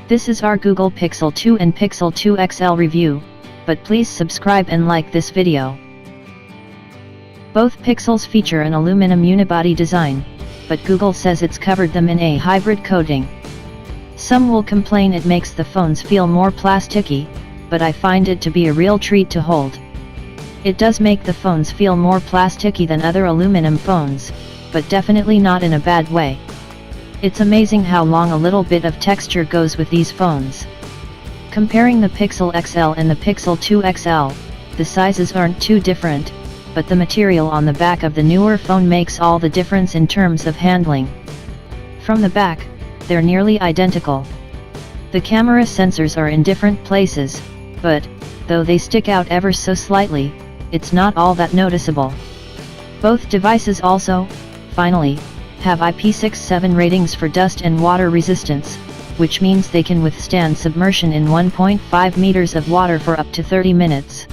This is our Google Pixel 2 and Pixel 2 XL review, but please subscribe and like this video. Both Pixels feature an aluminum unibody design, but Google says it's covered them in a hybrid coating. Some will complain it makes the phones feel more plasticky, but I find it to be a real treat to hold. It does make the phones feel more plasticky than other aluminum phones, but definitely not in a bad way. It's amazing how long a little bit of texture goes with these phones. Comparing the Pixel XL and the Pixel 2 XL, the sizes aren't too different, but the material on the back of the newer phone makes all the difference in terms of handling. From the back, they're nearly identical. The camera sensors are in different places, but, though they stick out ever so slightly, it's not all that noticeable. Both devices also, finally, have IP67 ratings for dust and water resistance, which means they can withstand submersion in 1.5 meters of water for up to 30 minutes.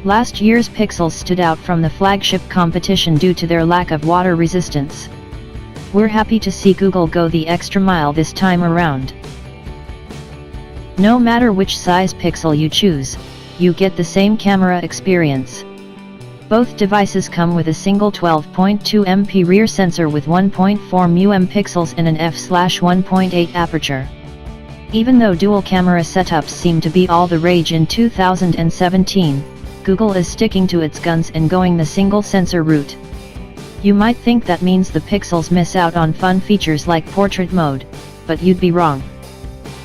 Last year's Pixels stood out from the flagship competition due to their lack of water resistance. We're happy to see Google go the extra mile this time around. No matter which size Pixel you choose, you get the same camera experience. Both devices come with a single 12.2 MP rear sensor with 1.4 μm pixels and an f/1.8 aperture. Even though dual camera setups seem to be all the rage in 2017, Google is sticking to its guns and going the single sensor route. You might think that means the Pixels miss out on fun features like portrait mode, but you'd be wrong.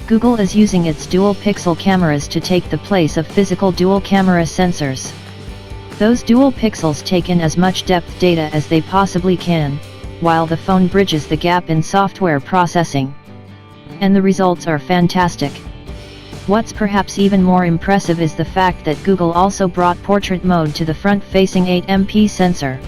Google is using its dual pixel cameras to take the place of physical dual camera sensors. Those dual pixels take in as much depth data as they possibly can, while the phone bridges the gap in software processing. And the results are fantastic. What's perhaps even more impressive is the fact that Google also brought portrait mode to the front-facing 8MP sensor.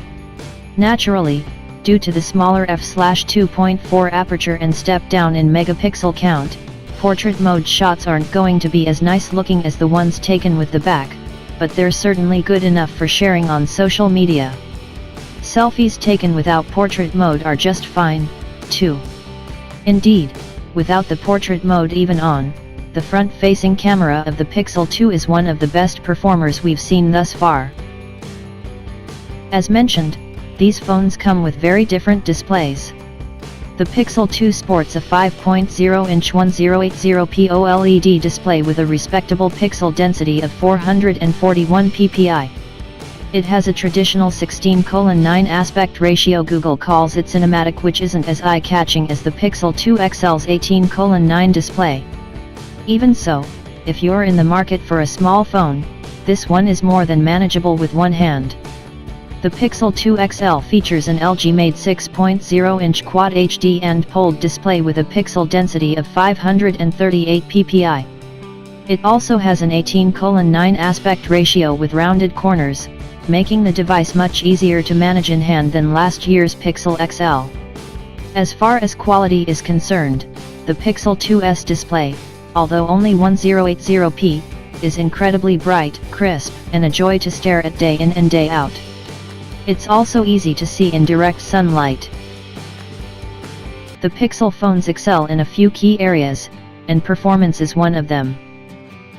Naturally, due to the smaller f/2.4 aperture and step down in megapixel count, portrait mode shots aren't going to be as nice looking as the ones taken with the back, but they're certainly good enough for sharing on social media. Selfies taken without portrait mode are just fine, too. Indeed, without the portrait mode even on, the front-facing camera of the Pixel 2 is one of the best performers we've seen thus far. As mentioned, these phones come with very different displays. The Pixel 2 sports a 5.0-inch 1080p OLED display with a respectable pixel density of 441 ppi. It has a traditional 16:9 aspect ratio Google calls it cinematic, which isn't as eye-catching as the Pixel 2 XL's 18:9 display. Even so, if you're in the market for a small phone, this one is more than manageable with one hand. The Pixel 2 XL features an LG-made 6.0-inch Quad HD and POLED display with a pixel density of 538 ppi. It also has an 18:9 aspect ratio with rounded corners, making the device much easier to manage in hand than last year's Pixel XL. As far as quality is concerned, the Pixel 2's display, although only 1080p, is incredibly bright, crisp, and a joy to stare at day in and day out. It's also easy to see in direct sunlight. The Pixel phones excel in a few key areas, and performance is one of them.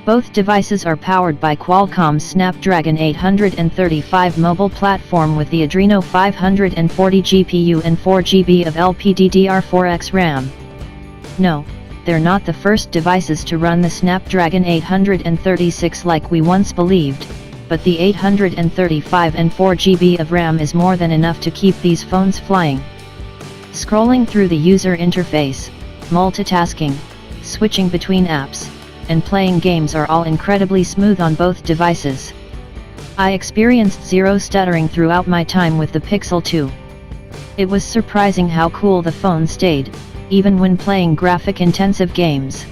Both devices are powered by Qualcomm's Snapdragon 835 mobile platform with the Adreno 540 GPU and 4GB of LPDDR4X RAM. No, they're not the first devices to run the Snapdragon 836 like we once believed, but the 835 and 4GB of RAM is more than enough to keep these phones flying. Scrolling through the user interface, multitasking, switching between apps, and playing games are all incredibly smooth on both devices. I experienced zero stuttering throughout my time with the Pixel 2. It was surprising how cool the phone stayed, even when playing graphic-intensive games.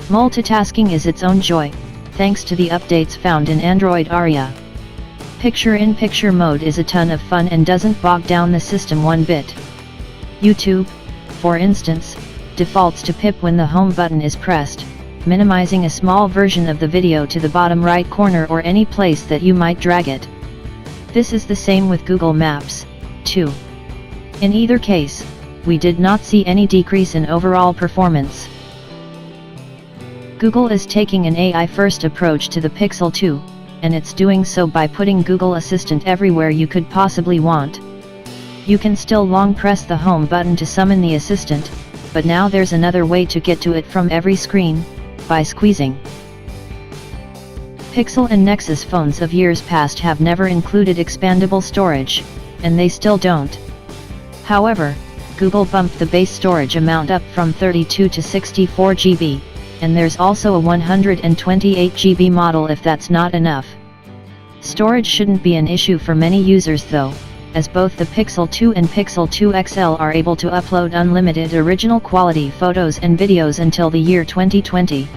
Multitasking is its own joy, thanks to the updates found in Android Aria. Picture-in-picture mode is a ton of fun and doesn't bog down the system one bit. YouTube, for instance, defaults to pip when the home button is pressed, minimizing a small version of the video to the bottom right corner or any place that you might drag it. This is the same with Google Maps, too. In either case, we did not see any decrease in overall performance. Google is taking an AI-first approach to the Pixel 2, and it's doing so by putting Google Assistant everywhere you could possibly want. You can still long press the home button to summon the assistant, but now there's another way to get to it from every screen, by squeezing. Pixel and Nexus phones of years past have never included expandable storage, and they still don't. However, Google bumped the base storage amount up from 32 to 64 GB, and there's also a 128 GB model if that's not enough. Storage shouldn't be an issue for many users though, as both the Pixel 2 and Pixel 2 XL are able to upload unlimited original quality photos and videos until the year 2020.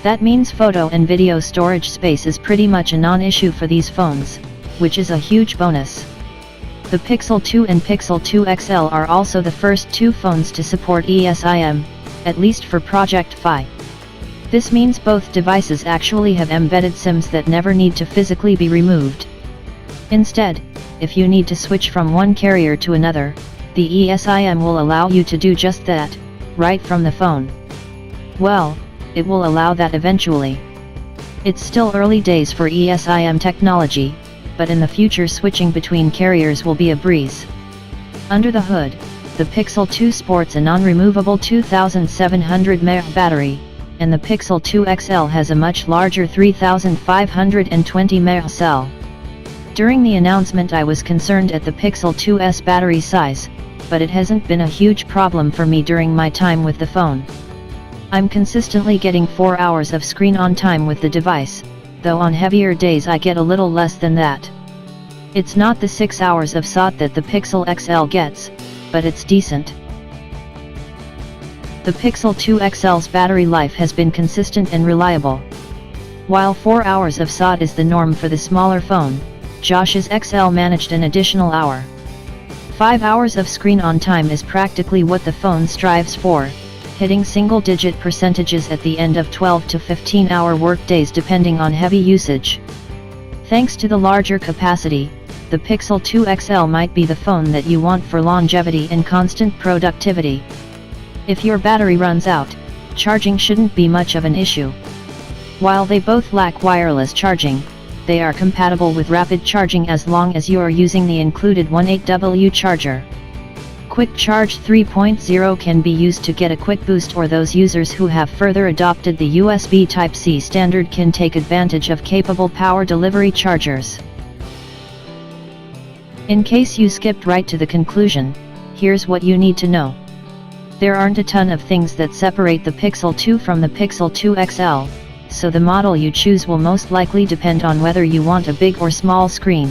That means photo and video storage space is pretty much a non-issue for these phones, which is a huge bonus. The Pixel 2 and Pixel 2 XL are also the first two phones to support eSIM, at least for Project Fi. This means both devices actually have embedded SIMs that never need to physically be removed. Instead, if you need to switch from one carrier to another, the eSIM will allow you to do just that, right from the phone. Well, it will allow that eventually. It's still early days for eSIM technology, but in the future switching between carriers will be a breeze. Under the hood, the Pixel 2 sports a non-removable 2700 mAh battery, and the Pixel 2 XL has a much larger 3520 mAh cell. During the announcement I was concerned at the Pixel 2's battery size, but it hasn't been a huge problem for me during my time with the phone. I'm consistently getting 4 hours of screen-on time with the device, though on heavier days I get a little less than that. It's not the 6 hours of SOT that the Pixel XL gets, but it's decent. The Pixel 2 XL's battery life has been consistent and reliable. While 4 hours of SOT is the norm for the smaller phone, Josh's XL managed an additional hour. 5 hours of screen-on time is practically what the phone strives for, hitting single-digit percentages at the end of 12 to 15-hour workdays depending on heavy usage. Thanks to the larger capacity, the Pixel 2 XL might be the phone that you want for longevity and constant productivity. If your battery runs out, charging shouldn't be much of an issue. While they both lack wireless charging, they are compatible with rapid charging as long as you are using the included 18W charger. Quick Charge 3.0 can be used to get a quick boost, or those users who have further adopted the USB Type-C standard can take advantage of capable power delivery chargers. In case you skipped right to the conclusion, here's what you need to know. There aren't a ton of things that separate the Pixel 2 from the Pixel 2 XL, so the model you choose will most likely depend on whether you want a big or small screen.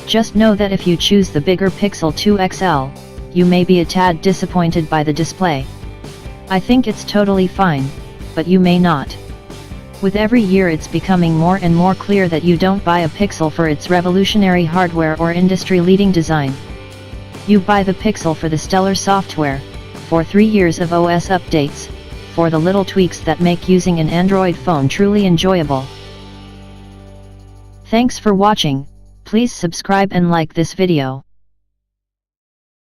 Just know that if you choose the bigger Pixel 2 XL, you may be a tad disappointed by the display. I think it's totally fine, but you may not. With every year it's becoming more and more clear that you don't buy a Pixel for its revolutionary hardware or industry-leading design. You buy the Pixel for the stellar software, for 3 years of OS updates, for the little tweaks that make using an Android phone truly enjoyable. Thanks for watching. Please subscribe and like this video.